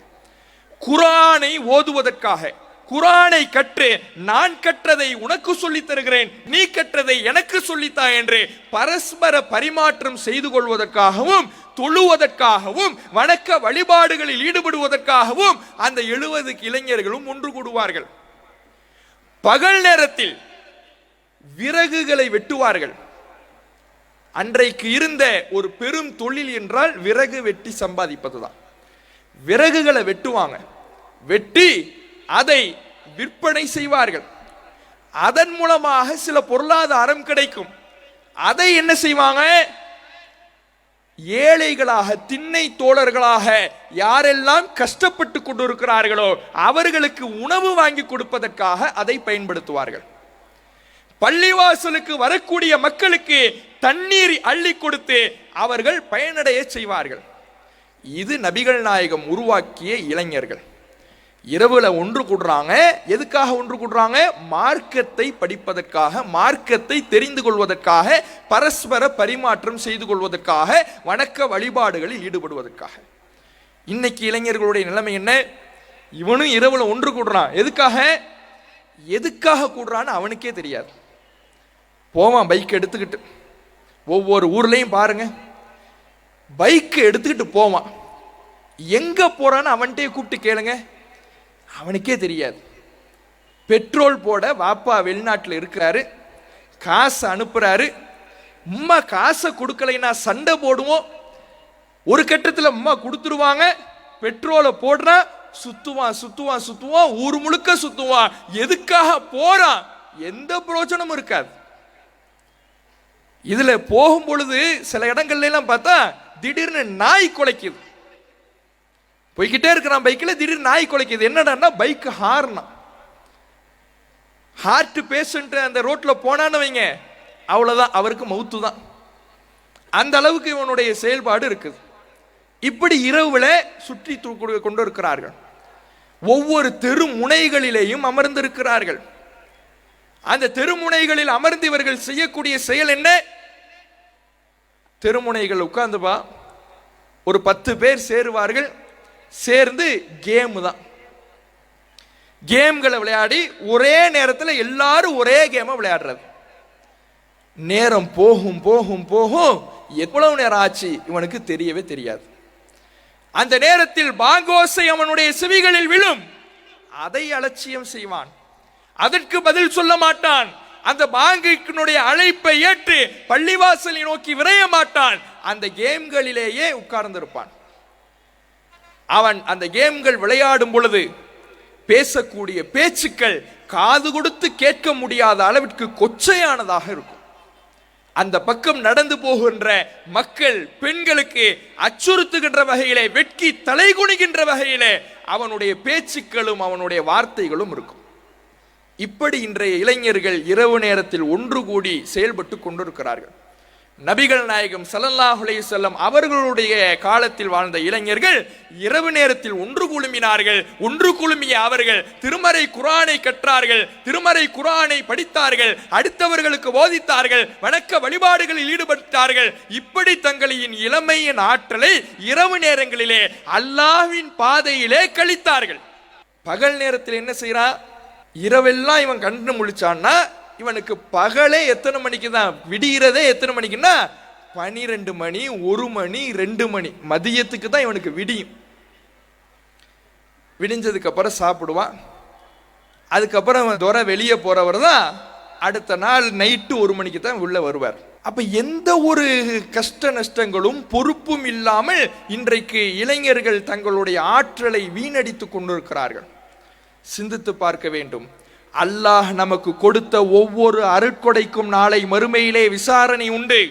குர்ஆனை ஓதுவதற்காக. குர்ஆனை கற்று நான் கற்றதை உனக்கு சொல்லித் தருகிறேன், நீ கற்றதை எனக்கு சொல்லித்தா என்று பரஸ்பர பரிமாற்றம் செய்து கொள்வதற்காகவும், தொழுவதற்காகவும், வணக்க வழிபாடுகளில் ஈடுபடுவதற்காகவும் அந்த 70 இளைஞர்களும் ஒன்று கூடுவார்கள். பகல் நேரத்தில் விறகுகளை வெட்டுவார்கள். அன்றைக்கு இருந்த ஒரு பெரும் தொழில் என்றால் விறகு வெட்டி சம்பாதிப்பதுதான். விறகுகளை வெட்டுவாங்க, வெட்டி அதை விற்பனை செய்வார்கள். அதன் மூலமாக சில பொருளாதாரம் கிடைக்கும். அதை என்ன செய்வாங்க? ஏழைகளாக, திண்ணை தோழர்களாக யாரெல்லாம் கஷ்டப்பட்டு கொண்டிருக்கிறார்களோ அவர்களுக்கு உணவு வாங்கி கொடுப்பதற்காக அதை பயன்படுத்துவார்கள். பள்ளிவாசலுக்கு வரக்கூடிய மக்களுக்கு தண்ணீர் அள்ளி கொடுத்து அவர்கள் பயனடைய செய்வார்கள். இது நபிகள் நாயகம் உருவாக்கிய இளைஞர்கள். இரவுல ஒன்று கூடுறாங்க. எதுக்காக ஒன்று கூடுறாங்க? மார்க்கத்தை படிப்பதற்காக, மார்க்கத்தை தெரிந்து கொள்வதற்காக, பரஸ்பர பரிமாற்றம் செய்து கொள்வதற்காக, வணக்க வழிபாடுகளில் ஈடுபடுவதற்காக. இன்னைக்கு இளைஞர்களுடைய நிலைமை என்ன? இவனும் இரவுல ஒன்று கூடுறான். எதுக்காக? எதுக்காக கூடுறான்னு அவனுக்கே தெரியாது. போவான் பைக் எடுத்துக்கிட்டு. ஒவ்வொரு ஊர்லயும் பாருங்க, பைக் எடுத்துக்கிட்டு போவான். எங்க போறான்னு அவன்கிட்டயே கூப்பிட்டு கேளுங்க, அவனுக்கே தெரியாது. பெட்ரோல் போட வாப்பா வெளிநாட்டில் இருக்கிறாரு, காசு அனுப்புறாரு. அம்மா காசை கொடுக்கலைன்னா சண்டை போடுவோம். ஒரு கட்டத்தில் அம்மா கொடுத்துருவாங்க. பெட்ரோலை போடுறா, சுத்துவான் சுத்துவான் சுத்துவான், ஊர் முழுக்க சுத்துவான். எதுக்காக போறான்? எந்த பிரயோஜனமும் இருக்காது. இதுல போகும் பொழுது சில இடங்கள்ல எல்லாம் பார்த்தா திடீர்னு நாய் குலைக்குது. போய்கிட்டே இருக்கிறான் பைக்கில், திடீர்னு நாய் குலைக்குது. என்னடான்னா பைக் ஹார்னா. ஹார்ட் பேஷண்ட் அந்த ரோட்ல போனான்னு வைங்க, அவ்வளவுதான், அவருக்கு மவுத்து தான். அந்த அளவுக்கு இவனுடைய செயல்பாடு இருக்குது. இப்படி இரவுல சுற்றி கொண்டு இருக்கிறார்கள். ஒவ்வொரு தெரு முனைகளிலேயும் அமர்ந்திருக்கிறார்கள். அந்த தெருமுனைகளில் அமர்ந்து இவர்கள் செய்யக்கூடிய செயல் என்ன? தெருமுனைகள் உட்கார்ந்துப்பா, ஒரு 10 பேர் சேருவார்கள். சேர்ந்து கேம் தான், கேம்களை விளையாடி ஒரே நேரத்தில் எல்லாரும் ஒரே கேமை விளையாடுறது. நேரம் போகும் போகும் போகும், எவ்வளவு நேரம் ஆச்சு இவனுக்கு தெரியவே தெரியாது. அந்த நேரத்தில் பாங்கோசை அவனுடைய செவிகளில் விழும். அதை அலட்சியம் செய்வான், அதற்கு பதில் சொல்ல மாட்டான். அந்த பாங்கினுடைய அழைப்பை ஏற்று பள்ளிவாசலை நோக்கி விரைய மாட்டான். அந்த கேம்களிலேயே உட்கார்ந்திருப்பான். அவன் அந்த கேம்கள் விளையாடும் பொழுது பேசக்கூடிய பேச்சுக்கள் காது கொடுத்து கேட்க முடியாத அளவிற்கு கொச்சையானதாக இருக்கும். அந்த பக்கம் நடந்து போகின்ற மக்கள், பெண்களுக்கு அச்சுறுத்துகின்ற வகையிலே, வெட்கி தலைகுனிகின்ற வகையிலே அவனுடைய பேச்சுக்களும் அவனுடைய வார்த்தைகளும் இருக்கும். இப்படி இன்றைய இளைஞர்கள் இரவு நேரத்தில் ஒன்று கூடி செயல்பட்டு கொண்டிருக்கிறார்கள். நபிகள் நாயகம் ஸல்லல்லாஹு அலைஹி வஸல்லம் அவர்களுடைய காலத்தில் வாழ்ந்த இளைஞர்கள் இரவு நேரத்தில் ஒன்று குழுமினார்கள். ஒன்று குழுமிய அவர்கள் திருமறை குர்ஆனை கற்றார்கள், திருமறை குர்ஆனை படித்தார்கள், அடுத்தவர்களுக்கு போதித்தார்கள், வணக்க வழிபாடுகளில் ஈடுபட்டார்கள். இப்படி தங்களின் இளமையின் ஆற்றலை இரவு நேரங்களிலே அல்லாஹ்வின் பாதையிலே கழித்தார்கள். பகல் நேரத்தில் என்ன செய்யறான்? இரவெல்லாம் இவன் கண்டு முழிச்சான்னா இவனுக்கு பகலே எத்தனை மணிக்கு தான் விடிகிறதே? எத்தனை மணிக்குன்னா 12 மணி, 1 மணி, 2 மணி, மதியத்துக்கு தான் இவனுக்கு விடியும். விடிஞ்சதுக்கு அப்புறம் சாப்பிடுவான். அதுக்கப்புறம் துறை வெளியே போறவர் தான் அடுத்த நாள் நைட்டு 1 மணிக்கு தான் உள்ள வருவார். அப்ப எந்த ஒரு கஷ்ட நஷ்டங்களும் பொறுப்பும் இல்லாமல் இன்றைக்கு இளைஞர்கள் தங்களுடைய ஆற்றலை வீணடித்துக் கொண்டிருக்கிறார்கள். சிந்தித்து பார்க்க வேண்டும். அல்லாஹ் நமக்கு கொடுத்த ஒவ்வொரு அருட்கொடைக்கும் நாளை மறுமையிலே விசாரணை உண்டு.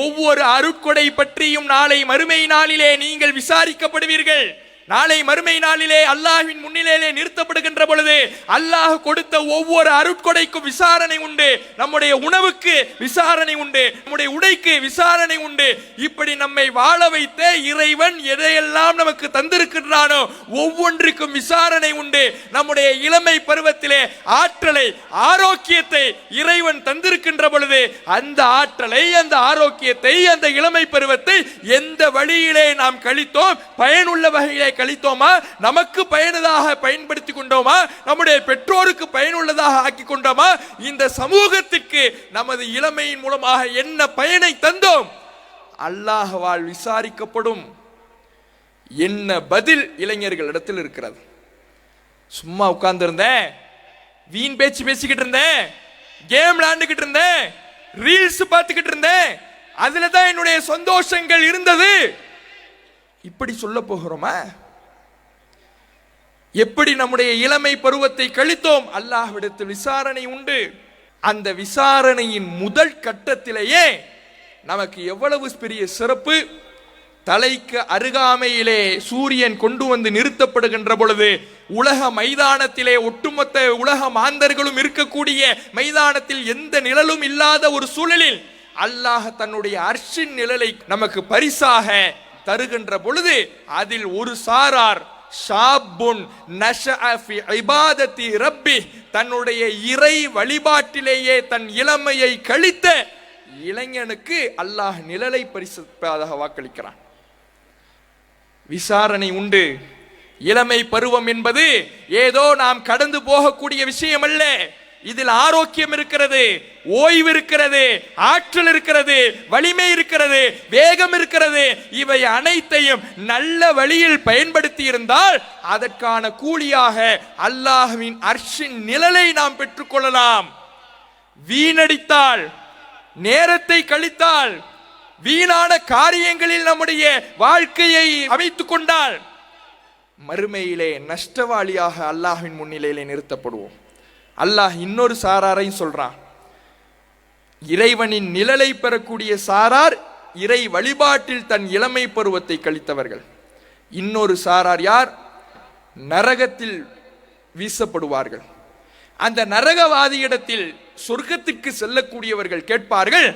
ஒவ்வொரு அருட்கொடை பற்றியும் நாளை மறுமை நாளிலே நீங்கள் விசாரிக்கப்படுவீர்கள். நாளை மறுமை நாளிலே அல்லாஹ்வின் முன்னிலையிலே நிறுத்தப்படுகின்ற பொழுது அல்லாஹ் கொடுத்த ஒவ்வொரு அருட்கொடைக்கும் விசாரணை உண்டு. நம்முடைய உணவுக்கு விசாரணை உண்டு, நம்முடைய உடைக்கு விசாரணை உண்டு. இப்படி நம்மை வாழ வைத்த இறைவன் எதையெல்லாம் நமக்கு தந்திருக்கின்றானோ ஒவ்வொன்றுக்கும் விசாரணை உண்டு. நம்முடைய இளமை பருவத்திலே ஆற்றலை, ஆரோக்கியத்தை இறைவன் தந்திருக்கின்ற பொழுது அந்த ஆற்றலை, அந்த ஆரோக்கியத்தை, அந்த இளமை பருவத்தை எந்த வழியிலே நாம் கழித்தோம், பயனுள்ள வகையிலே கழித்தோமா, நமக்கு பயனுள்ளதாக பயன்படுத்தி கொண்டோமா, நம்முடைய பெற்றோருக்கு பயனுள்ளதாக ஆக்கி கொண்டோமா, இந்த சமூகத்திற்கு நமது இளமையின் மூலமாக என்ன பயனை தந்தோம், அல்லாஹ்வால் விசாரிக்கப்படும். என்ன பதில் இளைஞர்களிடத்தில் இருக்கிறது? சும்மா உட்கார்ந்து இருந்தேன், வீண் பேச்சு பேசிக்கிட்டு இருந்தேன், கேம் விளையாண்டுகிட்டு இருந்தேன், ரீல்ஸ் பார்த்துக்கிட்டு இருந்தேன், அதுல தான் என்னுடைய சந்தோஷங்கள் இருந்தது, இப்படி சொல்ல போகிறோமா? எப்படி நம்முடைய இளமை பருவத்தை கழித்தோம்? அல்லாஹ்விடத்தில் விசாரணை உண்டு. அந்த விசாரணையின் முதல் கட்டத்திலேயே நமக்கு எவ்வளவு பெரிய சிறப்பு! தலைக்கு அருகாமையிலே சூரியன் கொண்டு வந்து நிறுத்தப்படுகின்ற பொழுது உலக மைதானத்திலே ஒட்டுமொத்த உலக மாந்தர்களும் இருக்கக்கூடிய மைதானத்தில் எந்த நிழலும் இல்லாத ஒரு சூழலில் அல்லாஹ் தன்னுடைய அர்ஷின் நிழலை நமக்கு பரிசாக தருகின்ற பொழுது அதில் ஒரு சாரார் ஷாபுன் நஷஅ ஃபி இபாதத்தி ரப்பி, தன்னுடைய இறை வழிபாட்டிலேயே தன் இளமையை கழித்த இளைஞனுக்கு அல்லாஹ் நிழலை பரிசாக வாக்களிக்கிறான். விசாரணை உண்டு. இளமை பருவம் என்பது ஏதோ நாம் கடந்து போகக்கூடிய விஷயம் அல்ல. இதில் ஆரோக்கியம் இருக்கிறது, ஓய்வு இருக்கிறது, ஆற்றல் இருக்கிறது, வலிமை இருக்கிறது, வேகம் இருக்கிறது. இவை அனைத்தையும் நல்ல வழியில் பயன்படுத்தி இருந்தால் அதற்கான கூலியாக அல்லாஹ்வின் அர்ஷின் நிழலை நாம் பெற்றுக்கொள்ளலாம். வீணடித்தால், நேரத்தை கழித்தால், வீணான காரியங்களில் நம்முடைய வாழ்க்கையை அமைத்துக் கொண்டால் மறுமையிலே நஷ்டவாளியாக அல்லாஹ்வின் முன்னிலையிலே நிறுத்தப்படுவோம். அல்லாஹ் இன்னொரு சாராரையும் சொல்றான். இறைவனின் நிழலை பெறக்கூடிய சாரார் இறை வழிபாட்டில் தன் இளமை பருவத்தை கழித்தவர்கள். இன்னொரு சாரார் யார்? நரகத்தில் வீசப்படுவார்கள். அந்த நரகவாதியிடத்தில் சொர்க்கத்திற்கு செல்லக்கூடியவர்கள் கேட்பார்கள்,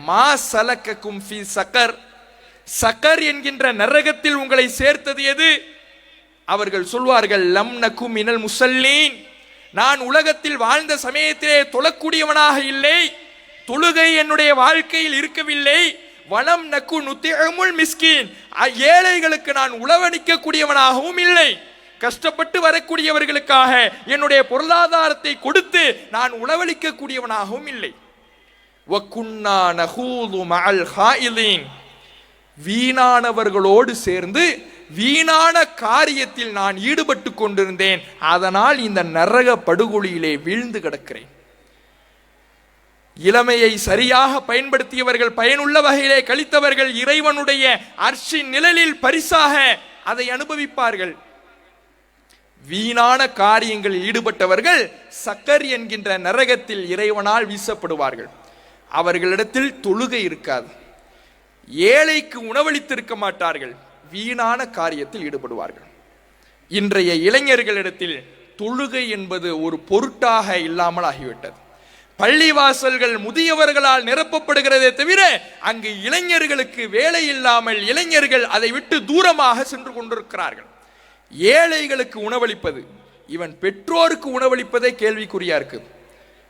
மா சலக்கக்கும் ஃபீ சகர், சகர் என்கின்ற நரகத்தில் உங்களை சேர்த்தது எது? அவர்கள் சொல்வார்கள், லம் நகு மினல் முஸல்லீன், நான் உலகத்தில் வாழ்ந்த சமயத்திலே தொழக்கூடியவனாக இல்லை, தொழுகை என்னுடைய வாழ்க்கையில் இருக்கவில்லை. வலம் நக்கு நுத்திஅமுல் மிஸ்கீன், ஏழைகளுக்கு நான் உளவளிக்க கூடியவனாகவும் இல்லை. கஷ்டப்பட்டு வரக்கூடியவர்களுக்காக என்னுடைய பொருளாதாரத்தை கொடுத்து நான் உளவளிக்க கூடியவனாகவும் இல்லை. வகுன்னா நஹூது மஅல் ஹாயிலீன், வீணானவர்களோடு சேர்ந்து வீணான காரியத்தில் நான் ஈடுபட்டு கொண்டிருந்தேன், அதனால் இந்த நரக படுகொலியிலே வீழ்ந்து கிடக்கிறேன். இளமையை சரியாக பயன்படுத்தியவர்கள், பயனுள்ள வகையிலே கழித்தவர்கள் இறைவனுடைய அர்ஷின் நிழலில் பரிசாக அதை அனுபவிப்பார்கள். வீணான காரியங்களில் ஈடுபட்டவர்கள் சக்கர் என்கின்ற நரகத்தில் இறைவனால் வீசப்படுவார்கள். அவர்களிடத்தில் தொழுகை இருக்காது, ஏழைக்கு உணவளித்திருக்க மாட்டார்கள், வீணான காரியத்தில் ஈடுபடுவார்கள். இன்றைய இளைஞர்களிடத்தில் தொழுகை என்பது ஒரு பொருட்டாக இல்லாமல் ஆகிவிட்டது. பள்ளிவாசல்கள் முதியவர்களால் நிரப்பப்படுகிறதே தவிர அங்கு இளைஞர்களுக்கு வேலை இல்லாமல் இளைஞர்கள் அதை விட்டு தூரமாக சென்று கொண்டிருக்கிறார்கள். ஏழைகளுக்கு உணவளிப்பது, இவன் பெற்றோருக்கு உணவளிப்பதே கேள்விக்குறியா இருக்கு.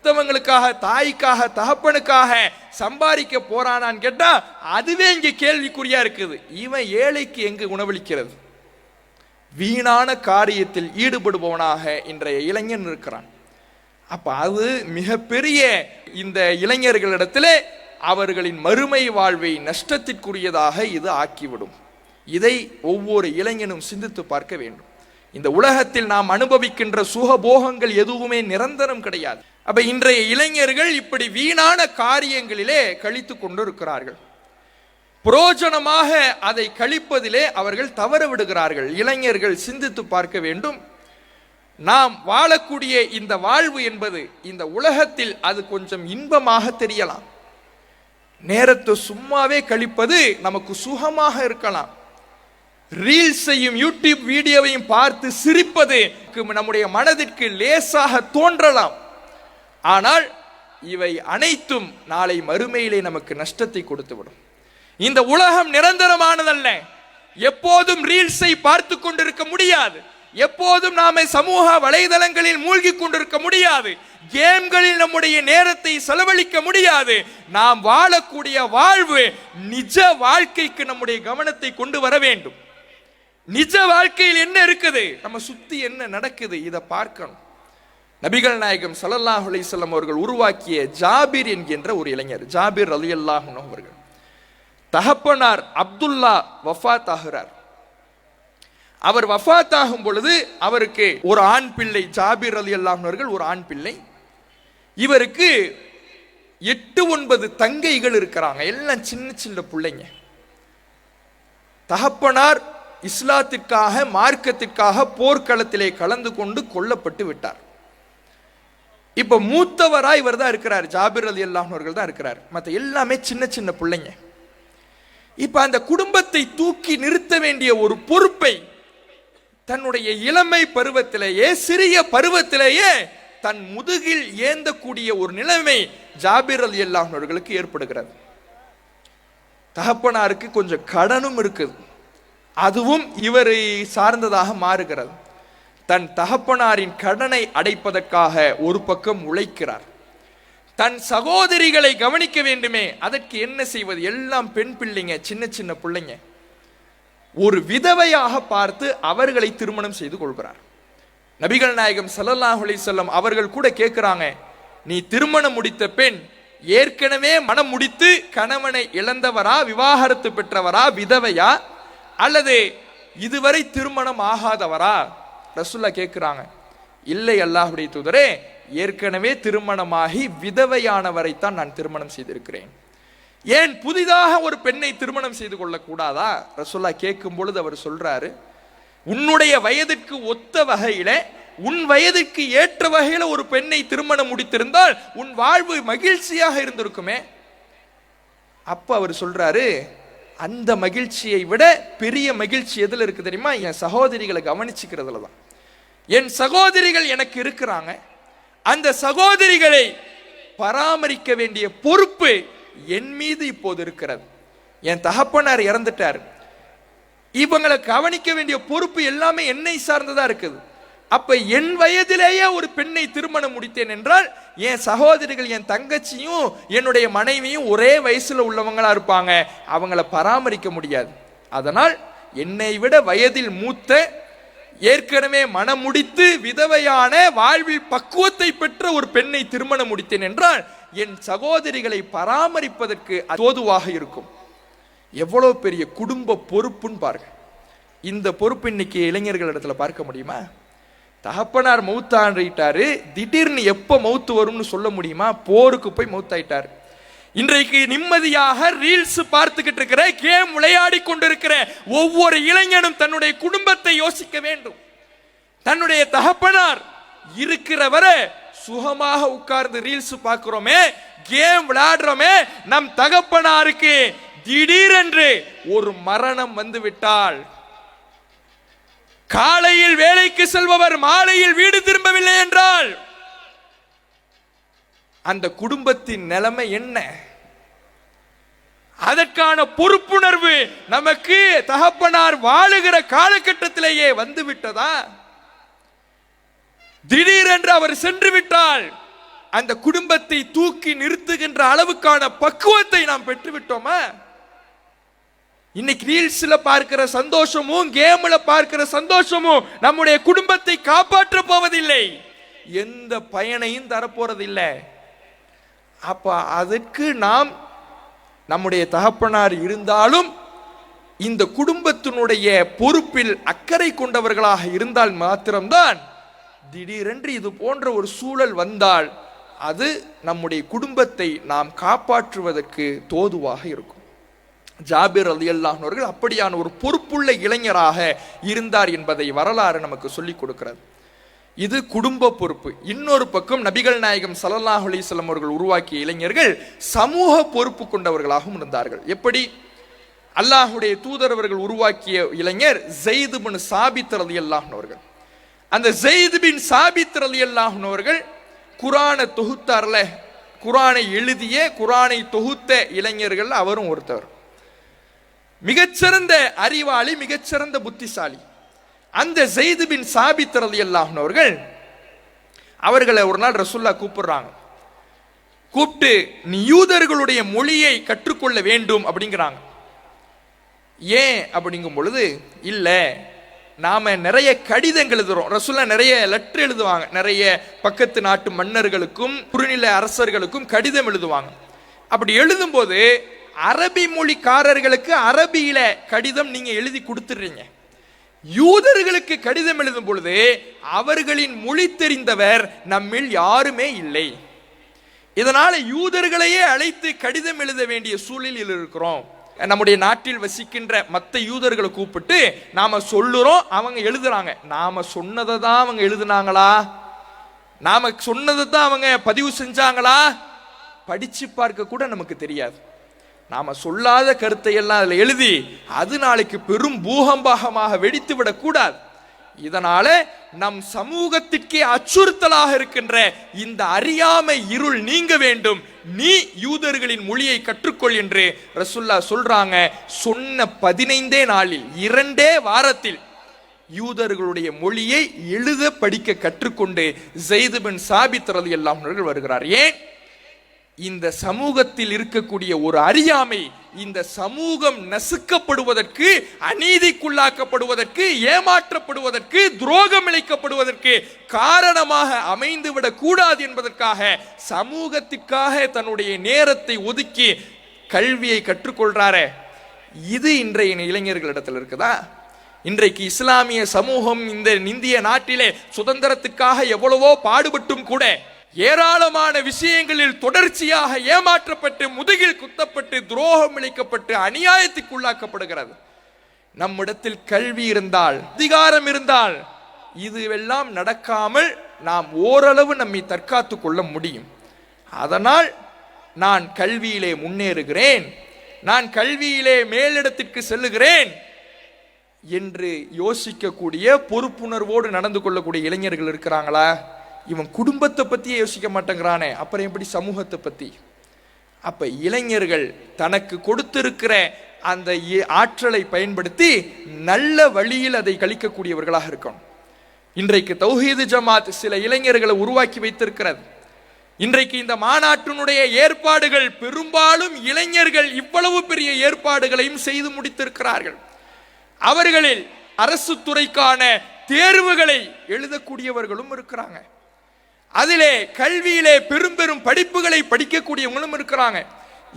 மற்றவங்களுக்காக, தாய்க்காக, தகப்பனுக்காக சம்பாதிக்க போறானான்னு கேட்டா அதுவே இங்க கேள்விக்குறியா இருக்குது. இவன் ஏழைக்கு எங்கு உணவளிக்கிறது? வீணான காரியத்தில் ஈடுபடுபவனாக இன்றைய இளைஞன் இருக்கிறான். அப்ப அது மிகப்பெரிய இந்த இளைஞர்களிடத்திலே அவர்களின் மறுமை வாழ்வை நஷ்டத்திற்குரியதாக இது ஆக்கிவிடும். இதை ஒவ்வொரு இளைஞனும் சிந்தித்து பார்க்க வேண்டும். இந்த உலகத்தில் நாம் அனுபவிக்கின்ற சுகபோகங்கள் எதுவுமே நிரந்தரம் கிடையாது. அப்ப இன்றைய இளைஞர்கள் இப்படி வீணான காரியங்களிலே கழித்து கொண்டிருக்கிறார்கள். புரோஜனமாக அதை கழிப்பதிலே அவர்கள் தவற விடுகிறார்கள். இளைஞர்கள் சிந்தித்து பார்க்க வேண்டும். நாம் வாழக்கூடிய இந்த வாழ்வு என்பது இந்த உலகத்தில் அது கொஞ்சம் இன்பமாக தெரியலாம். நேரத்தை சும்மாவே கழிப்பது நமக்கு சுகமாக இருக்கலாம். ரீல்ஸையும் யூடியூப் வீடியோவையும் பார்த்து சிரிப்பது நம்முடைய மனதிற்கு லேசாக தோன்றலாம். ஆனால் இவை அனைத்தும் நாளை மறுமையிலே நமக்கு நஷ்டத்தை கொடுத்துவிடும். இந்த உலகம் நிரந்தரமானதல்ல. எப்போதும் ரீல்ஸை பார்த்து கொண்டிருக்க முடியாது. எப்போதும் நாம சமூக வலைதளங்களில் மூழ்கி கொண்டிருக்க முடியாது. கேம்களில் நம்முடைய நேரத்தை செலவழிக்க முடியாது. நாம் வாழக்கூடிய வாழ்வு நிஜ வாழ்க்கைக்கு நம்முடைய கவனத்தை கொண்டு வர வேண்டும். நிஜ வாழ்க்கையில் என்ன இருக்குது, நம்ம சுத்தி என்ன நடக்குது, இதை பார்க்கணும். நபிகள் நாயகம் ஸல்லல்லாஹு அலைஹி வஸல்லம் அவர்கள் உருவாக்கிய ஜாபிர் என்கின்ற ஒரு இளைஞர், ஜாபிர் ரலியல்லாஹு அன்ஹு அவர்கள், தகப்பனார் அப்துல்லா வஃபாத் ஆகிறார். அவர் வஃபாத் ஆகும் பொழுது அவருக்கு ஒரு ஆண் பிள்ளை, ஜாபிர் ரலியல்லாஹு அன்ஹு அவர்கள் ஒரு ஆண் பிள்ளை. இவருக்கு 8-9 தங்கைகள் இருக்கிறாங்க. எல்லாம் சின்ன சின்ன பிள்ளைங்க. தகப்பனார் இஸ்லாத்திற்காக, மார்க்கத்திற்காக போர்க்களத்திலே கலந்து கொண்டு கொல்லப்பட்டு விட்டார். இப்ப மூத்தவராய் இவர் தான் இருக்கிறார், ஜாபிர் ரலியல்லாஹு அன்ஹு அவர்கள் தான் இருக்கிறார். மற்ற எல்லாமே சின்ன சின்ன பிள்ளைங்க. இப்ப அந்த குடும்பத்தை தூக்கி நிறுத்த வேண்டிய ஒரு பொறுப்பை தன்னுடைய இளமை பருவத்திலேயே, சிறிய பருவத்திலேயே தன் முதுகில் ஏந்தக்கூடிய ஒரு நிலைமை ஜாபிர் ரலியல்லாஹு அன்ஹு அவர்களுக்கு ஏற்படுகிறது. தகப்பனாருக்கு கொஞ்சம் கடனும் இருக்குது, அதுவும் இவரை சார்ந்ததாக மாறுகிறது. தன் தகப்பனாரின் கடனை அடைப்பதற்காக ஒரு பக்கம் உழைக்கிறார். தன் சகோதரிகளை கவனிக்க வேண்டுமே, அதற்கு என்ன செய்வது? எல்லாம் பெண் பிள்ளைங்க, சின்ன சின்ன பிள்ளைங்க. ஒரு விதவையாக பார்த்து அவர்களை திருமணம் செய்து கொள்கிறார். நபிகள் நாயகம் ஸல்லல்லாஹு அலைஹி வஸல்லம் அவர்கள் கூட கேட்கிறாங்க, நீ திருமணம் முடித்த பெண் ஏற்கனவே மனம் முடித்து கணவனை இழந்தவரா, விவாகரத்து பெற்றவரா, விதவையா, அல்லது இதுவரை திருமணம் ஆகாதவரா? ரசூலுல்லாஹ் கேட்கிறாங்க. இல்லை அல்லாஹ்வுடைய தூதரே, ஏற்கனவே திருமணமாகி விதவையானவரைத்தான் நான் திருமணம் செய்திருக்கிறேன். ஏன் புதிதாக ஒரு பெண்ணை திருமணம் செய்து கொள்ள கூடாதா? ரசூலுல்லாஹ் கேட்கும் பொழுது அவர் சொல்றாரு, உன்னுடைய வயதிற்கு ஒத்த வகையில, உன் வயதுக்கு ஏற்ற வகையில ஒரு பெண்ணை திருமணம் முடித்திருந்தால் உன் வாழ்வு மகிழ்ச்சியாக இருந்திருக்குமே. அப்ப அவர் சொல்றாரு, அந்த மகிழ்ச்சியை விட பெரிய மகிழ்ச்சி எதுல இருக்கு தெரியுமா? என் சகோதரிகளை கவனிச்சுக்கிறதுல தான். என் சகோதரிகள் எனக்கு இருக்கிறாங்க, அந்த சகோதரிகளை பராமரிக்க வேண்டிய பொறுப்பு என் மீது இப்போது இருக்கிறது. என் தகப்பனார் இறந்துட்டார், இவங்களை கவனிக்க வேண்டிய பொறுப்பு எல்லாமே என்னை சார்ந்ததா இருக்குது. அப்ப என் வயதிலேயே ஒரு பெண்ணை திருமணம் முடித்தேன் என்றால் என் சகோதரிகள், என் தங்கச்சியும் என்னுடைய மனைவியும் ஒரே வயசுல உள்ளவங்களா இருப்பாங்க, அவங்கள பராமரிக்க முடியாது. அதனால் என்னை விட வயதில் மூத்த, ஏற்கனவே மனம் முடித்து விதவையான, வாழ்வில் பக்குவத்தை பெற்ற ஒரு பெண்ணை திருமணம் முடித்தேன் என்றால் என் சகோதரிகளை பராமரிப்பதற்கு தோதுவாக இருக்கும். எவ்வளவு பெரிய குடும்ப பொறுப்புன்னு பாருங்க. இந்த பொறுப்பு இன்னைக்கு இளைஞர்கள் இடத்துல பார்க்க முடியுமா? தகப்பனார் மௌத்தாயிட்டாரு, திடீர்னு எப்ப மௌத்து வரும்னு சொல்ல முடியுமா? போருக்கு போய் மௌத்தாயிட்டாரு. இன்றைக்கு நிம்மதியாக ரீல்ஸ் பார்த்துக்கிட்டு இருக்கிற, கேம் விளையாடி கொண்டிருக்கிற ஒவ்வொரு இளைஞனும் தன்னுடைய குடும்பத்தை யோசிக்க வேண்டும். தன்னுடைய தகப்பனார் இருக்கிற வரை சுகமாக உட்கார்ந்து ரீல்ஸ் பார்க்கிறோமே, கேம் விளையாடுறோமே, நம் தகப்பனாருக்கு திடீரென்று ஒரு மரணம் வந்து விட்டால், காலையில் வேலைக்கு செல்பவர் மாலையில் வீடு திரும்பவில்லை என்றால் அந்த குடும்பத்தின் நிலைமை என்ன? அதற்கான பொறுப்புணர்வு நமக்கு தகப்பனார் வாழுகிற காலகட்டத்திலேயே வந்து விட்டதா? திடீரென்று அவர் சென்று விட்டால் அந்த குடும்பத்தை தூக்கி நிறுத்துகின்ற அளவுக்கான பக்குவத்தை நாம் பெற்றுவிட்டோமா? இன்னைக்கு ரீல்ஸ்ல பார்க்கிற சந்தோஷமும், கேம்ல பார்க்கிற சந்தோஷமும் நம்முடைய குடும்பத்தை காப்பாற்ற போவதில்லை, எந்த பயனையும் தரப்போறதில்லை. அப்ப அதற்கு நாம், நம்முடைய தகப்பனார் இருந்தாலும் இந்த குடும்பத்தினுடைய பொறுப்பில் அக்கறை கொண்டவர்களாக இருந்தால் மாத்திரம்தான், திடீரென்று இது போன்ற ஒரு சூழல் வந்தால் அது நம்முடைய குடும்பத்தை நாம் காப்பாற்றுவதற்கு தோதுவாக இருக்கும். ஜாபிர் ரலியல்லாஹு அன்ஹு அவர்கள் அப்படியான ஒரு பொறுப்புள்ள இளைஞராக இருந்தார் என்பதை வரலாறு நமக்கு சொல்லிக் கொடுக்கிறது. இது குடும்ப பொறுப்பு. இன்னொரு பக்கம் நபிகள் நாயகம் ஸல்லல்லாஹு அலைஹி வஸல்லம் அவர்கள் உருவாக்கிய இளைஞர்கள் சமூக பொறுப்பு கொண்டவர்களாகவும் இருந்தார்கள். எப்படி? அல்லாஹ்வுடைய தூதர் அவர்கள் உருவாக்கிய இளைஞர் ஸைத் பின் சாபித் ரலியல்லாஹு அன்ஹு அவர்கள். அந்த ஸைத் பின் சாபித் ரலியல்லாஹு அன்ஹு அவர்கள் குர்ஆனை தொகுத்தார்ல, குர்ஆனை எழுதிய குர்ஆனை தொகுத்த இளைஞர்கள் அவரும் ஒருத்தர். மிகச்சிறந்த அறிவாளி, மிகச்சிறந்த புத்திசாலி. அந்த ஸைத் பின் சாபித் ரலியல்லாஹு அன்ஹு அவர்களை ஒரு நாள் ரசூலுல்லாஹ் கூப்பிடுறாங்க. கூப்பிட்டு நீ யூதர்களுடைய மொழியை கற்றுக்கொள்ள வேண்டும் அப்படிங்கிறாங்க. ஏன் அப்படிங்கும் பொழுது, இல்ல நாம நிறைய கடிதங்கள் எழுதுறோம். ரசூலுல்லாஹ் நிறைய லெட்டர் எழுதுவாங்க, நிறைய பக்கத்து நாட்டு மன்னர்களுக்கும் குறுநில அரசர்களுக்கும் கடிதம் எழுதுவாங்க. அப்படி எழுதும் போது அரபி மொழிக்காரர்களுக்கு அரபியில கடிதம் நீங்க எழுதி கொடுத்துடுறீங்க. யூதர்களுக்கு கடிதம் எழுதும் பொழுது அவர்களின் மொழி தெரிந்தவர் நம்மில் யாருமே இல்லை. இதனால யூதர்களையே அழைத்து கடிதம் எழுத வேண்டிய சூழலில் இருக்கிறோம். நம்முடைய நாட்டில் வசிக்கின்ற மற்ற யூதர்களை கூப்பிட்டு நாம சொல்லுறோம், அவங்க எழுதுறாங்க. நாம சொன்னதை தான் அவங்க எழுதுனாங்களா, நாம சொன்னதை தான் அவங்க பதிவு செஞ்சாங்களா, படிச்சு பார்க்க கூட நமக்கு தெரியாது. நாம சொல்லாத கருத்தை எல்லாம் அதுல எழுதி அது நாளைக்கு பெரும் பூகம்பமாக வெடித்து விடக்கூடாது. இதனால நம் சமூகத்திற்கே அச்சுறுத்தலாக இருக்கின்ற இந்த அறியாமை இருள் நீங்க வேண்டும். நீ யூதர்களின் மொழியை கற்றுக்கொள் என்று ரசூலுல்லாஹ் சொல்றாங்க. சொன்ன 15 நாளில் 2 வாரத்தில் யூதர்களுடைய மொழியை எழுத படிக்க கற்றுக்கொண்டு ஸைத் பின் சாபித் ரலியல்லாஹு அன்ஹு வருகிறார். ஏன்? இந்த சமூகத்தில் இருக்கக்கூடிய ஒரு அறியாமை இந்த சமூகம் நசுக்கப்படுவதற்கு, அநீதிக்குள்ளாக்கப்படுவதற்கு, ஏமாற்றப்படுவதற்கு, துரோகம் இழைக்கப்படுவதற்கு காரணமாக அமைந்துவிடக் கூடாது என்பதற்காக சமூகத்திற்காக தன்னுடைய நேரத்தை ஒதுக்கி கல்வியை கற்றுக்கொள்றாரே, இது இன்றைய இளைஞர்களிடத்தில் இருக்குதா? இன்றைக்கு இஸ்லாமிய சமூகம் இந்த இந்திய நாட்டிலே சுதந்திரத்துக்காக எவ்வளவோ பாடுபட்டும் கூட ஏராளமான விஷயங்களில் தொடர்ச்சியாக ஏமாற்றப்பட்டு, முதுகில் குத்தப்பட்டு, துரோகம் இழைக்கப்பட்டு, அநியாயத்துக்குள்ளாக்கப்படுகிறது. நம்மிடத்தில் கல்வி இருந்தால், அதிகாரம் இருந்தால் இதுவெல்லாம் நடக்காமல் நாம் ஓரளவு நம்மை தற்காத்துக் கொள்ள முடியும். அதனால் நான் கல்வியிலே முன்னேறுகிறேன், நான் கல்வியிலே மேலிடத்திற்கு செல்லுகிறேன் என்று யோசிக்கக்கூடிய பொறுப்புணர்வோடு நடந்து கொள்ளக்கூடிய இளைஞர்கள் இருக்கிறாங்களா? இவன் குடும்பத்தை பத்தியே யோசிக்க மாட்டேங்கிறானே, அப்புறம் எப்படி சமூகத்தை பத்தி? அப்ப இளைஞர்கள் தனக்கு கொடுத்திருக்கிற அந்த ஆற்றலை பயன்படுத்தி நல்ல வழியில் அதை கழிக்கக்கூடியவர்களாக இருக்கணும். இன்றைக்கு தௌஹீது ஜமாத் சில இளைஞர்களை உருவாக்கி வைத்திருக்கிறது. இன்றைக்கு இந்த மாநாட்டினுடைய ஏற்பாடுகள் பெரும்பாலும் இளைஞர்கள் இவ்வளவு பெரிய ஏற்பாடுகளையும் செய்து முடித்திருக்கிறார்கள். அவர்களில் அரசு துறைக்கான தேர்வுகளை எழுதக்கூடியவர்களும் இருக்கிறாங்க. அதிலே கல்வியிலே பெரும் பெரும் படிப்புகளை படிக்கக்கூடியவங்களும் இருக்கிறாங்க.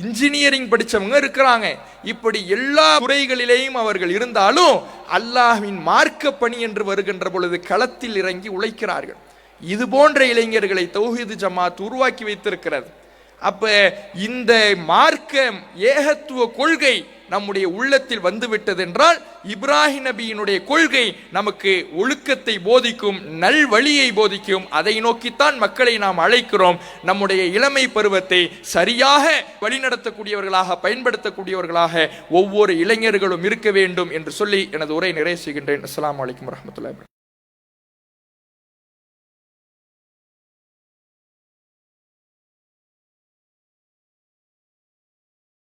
இன்ஜினியரிங் படித்தவங்க இருக்கிறாங்க. இப்படி எல்லா துறைகளிலேயும் அவர்கள் இருந்தாலும் அல்லாஹ்வின் மார்க்க பணி என்று வருகின்ற பொழுது களத்தில் இறங்கி உழைக்கிறார்கள். இது போன்ற இளைஞர்களை தௌஹீது ஜமாத் உருவாக்கி வைத்திருக்கிறது. அப்ப இந்த மார்க்க ஏகத்துவ கொள்கை நம்முடைய உள்ளத்தில் வந்துவிட்டது என்றால், இப்ராஹிம் நபியினுடைய கொள்கை நமக்கு ஒழுக்கத்தை போதிக்கும், நல் வழியை போதிக்கும். அதை நோக்கித்தான் மக்களை நாம் அழைக்கிறோம். நம்முடைய இளமை பருவத்தை சரியாக வழிநடத்தக்கூடியவர்களாக, பயன்படுத்தக்கூடியவர்களாக ஒவ்வொரு இளைஞர்களும் இருக்க வேண்டும் என்று சொல்லி எனது உரை நிறைவு செய்கின்றேன். அஸ்ஸலாமு அலைக்கும் வரஹ்மத்துல்லாஹி.